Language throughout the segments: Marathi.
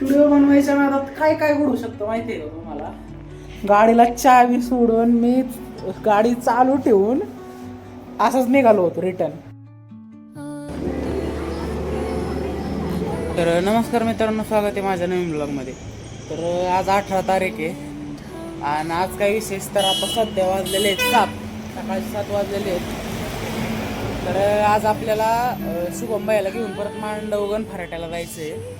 व्हिडिओ बनवायच्या नादात काय काय घडू शकतं माहिती आहे का तुम्हाला? गाडीला चावी सोडून मी गाडी चालू ठेवून असंच निघालो होतो रिटर्न. तर नमस्कार मित्रांनो, स्वागत आहे माझ्या नवीन ब्लॉगमध्ये. तर आज 18 तारीख आहे आणि आज काय विशेष तर आता सध्या वाजलेले आहेत 7, सकाळी 7 वाजलेले आहेत. तर आज आपल्याला शुभम भाईला घेऊन परत मांडवगण फराट्याला जायचं आहे.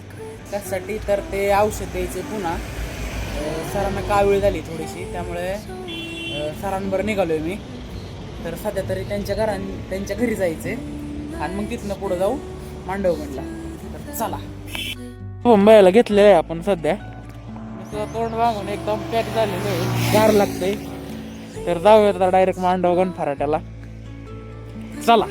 त्यासाठी तर ते औषध द्यायचे पुन्हा. सरांना कावीळ झाली थोडीशी, त्यामुळे सरांवर निघालो आहे मी. तर सध्या तरी त्यांच्या घरी जायचे आणि मग तिथनं पुढं जाऊ मांडवगणला. तर चला, मुंबईला घेतलेलं आहे आपण सध्या. तोंड वागून एकदम पॅक झालेलं आहे, गार लागतंय. तर जाऊया आता डायरेक्ट मांडवगण फराट्याला. चला.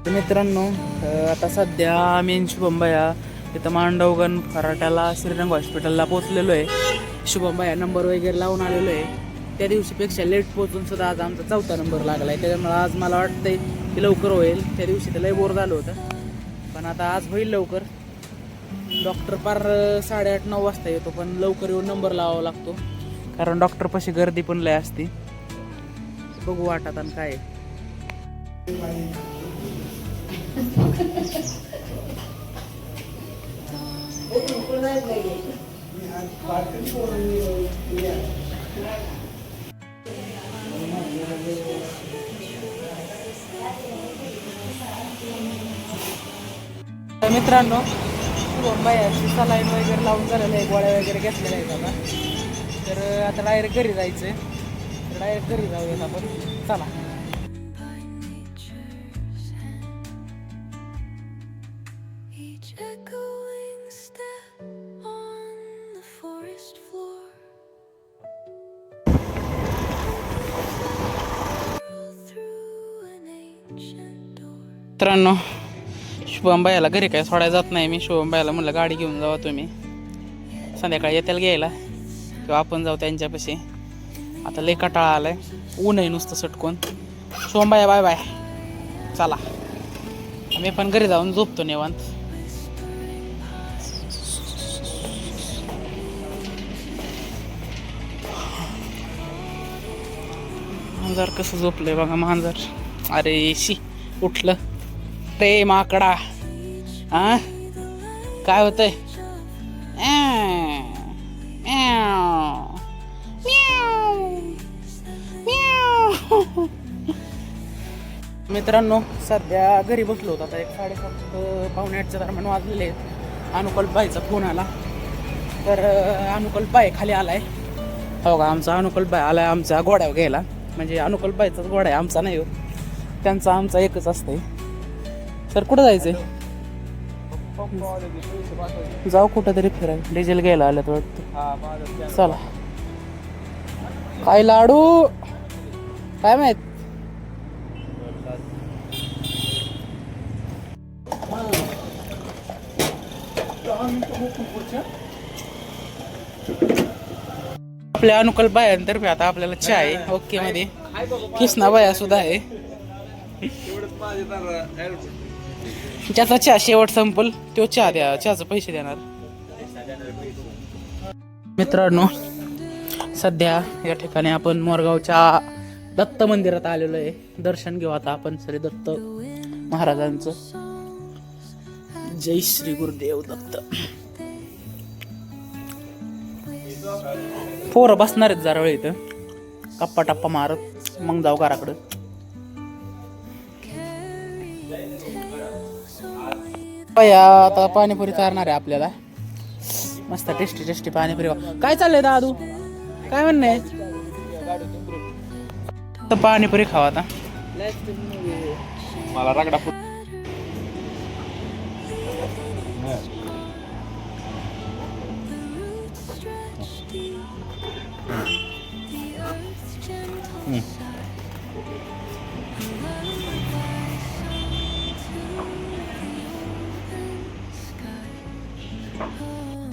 मित्रांनो, आता सध्या आम्ही शुभम भैया तिथं मांडवगण फराट्याला श्रीरंग हॉस्पिटलला पोचलेलो आहे. शुभम भैया नंबर वगैरे लावून आलेलो आहे. त्या दिवशीपेक्षा लेट पोचून सुद्धा आज आमचा 4था नंबर लागला आहे. त्याच्यामुळे आज मला वाटतंय की लवकर होईल. त्या दिवशी तर लय बोर झालं होतं, पण आता आज होईल लवकर. डॉक्टर पार 8:30-9 वाजता येतो, पण लवकर येऊन नंबर लावावा लागतो, कारण डॉक्टरपाशी गर्दी पण लय असते. बघू वाटत आणि काय. मित्रांनो, मुंबईची सलाईन वगैरे लावून झालेलं आहे, गोळ्या वगैरे घेतलेल्या आहेत आता. तर आता डायरेक्ट घरी जायचंय. तर डायरेक्ट घरी जाऊयात आपण. चला. मित्रांनो, शुभम भाईला घरी काय सोडायला जात नाही मी. शुभम भाईला म्हणलं गाडी घेऊन जावा तुम्ही, संध्याकाळी येतील घ्यायला किंवा आपण जाऊ त्यांच्यापाशी. आता लय कटाळा आलाय, ऊन आहे नुसतं सटकून. शुभम भाई बाय बाय. चला, मी पण घरी जाऊन झोपतो निवांत. मांजर कसं झोपलंय बघा मांजर. अरे शी, उठलं रे माकडा. हा, काय होतंय? मित्रांनो, सध्या घरी बसलो होतो. आता 7:30-8:15 दरम्यान वाजलेले आहेत. अनुकल्प भाईचा फोन आला. तर अनुकल्प भाई खाली आलाय. हो का, आमचा अनुकल्प भाई आलाय आमच्या घोड्यावर घ्यायला. म्हणजे अनुकल्प भाईचाच घोडा आहे, आमचा नाही हो. त्यांचा आमचा एकच असतंय. सर कुठं जायचंय? जाऊ कुठं तरी फिरायला. डिझेल घ्यायला आल्यात वाटतं. चला. काय लाडू काय माहित. आपल्या अनुकल्प बायांतर्फे आता आपल्याला चहा आहे ओके मध्ये. किसना बाया सुद्धा आहे. ज्याचा चहा शेवट संपल तो चहा द्या, चहाचे पैसे देणार. मित्रांनो, सध्या या ठिकाणी आपण मोरगावच्या दत्त मंदिरात आलेलो आहे. दर्शन घेऊ आता आपण श्री दत्त महाराजांचं. जय श्री गुरुदेव दत्त. पोरं बसणार आहेत जरा वेळ इथं, गप्पा टप्पा मारत मग जाऊ घराकडं. आता पाणीपुरी चालणार आहे आपल्याला. मस्त टेस्टी टेस्टी पाणीपुरी. काय चाललंय दादू, काय म्हणणं आहे? पाणीपुरी खावा आता. मला रगडा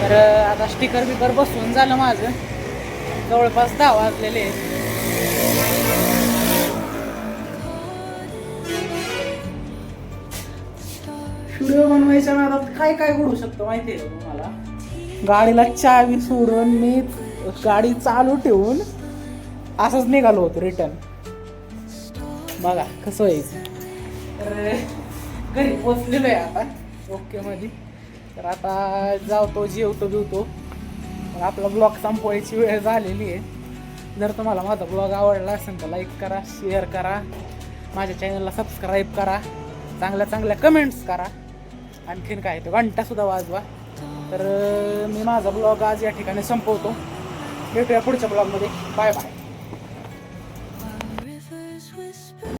तर आता स्टिकर बिकर बसवून झालं माझं, जवळपास 10 वाजलेले आहेत. व्हिडिओ बनवायच्या नादात काय काय घडू शकतं माहिती आहे का तुम्हाला? गाडीला चावी सोडून मी गाडी चालू ठेवून असंच निघालो होतो रिटर्न. बघा कसं व्हायचं. तर घरी पोचलेलो आहे आता ओके मध्ये. तर आता जावतो, जेवतो बिवतो. तर आपला ब्लॉग संपवायची वेळ झालेली आहे. जर तुम्हाला माझा ब्लॉग आवडला असेल तर लाईक करा, शेअर करा, माझ्या चॅनलला सबस्क्राईब करा, चांगल्या चांगल्या कमेंट्स करा, आणखीन काय तो घंटासुद्धा वाजवा. तर मी माझा ब्लॉग आज या ठिकाणी संपवतो. भेटूया पुढच्या ब्लॉगमध्ये. Bye bye.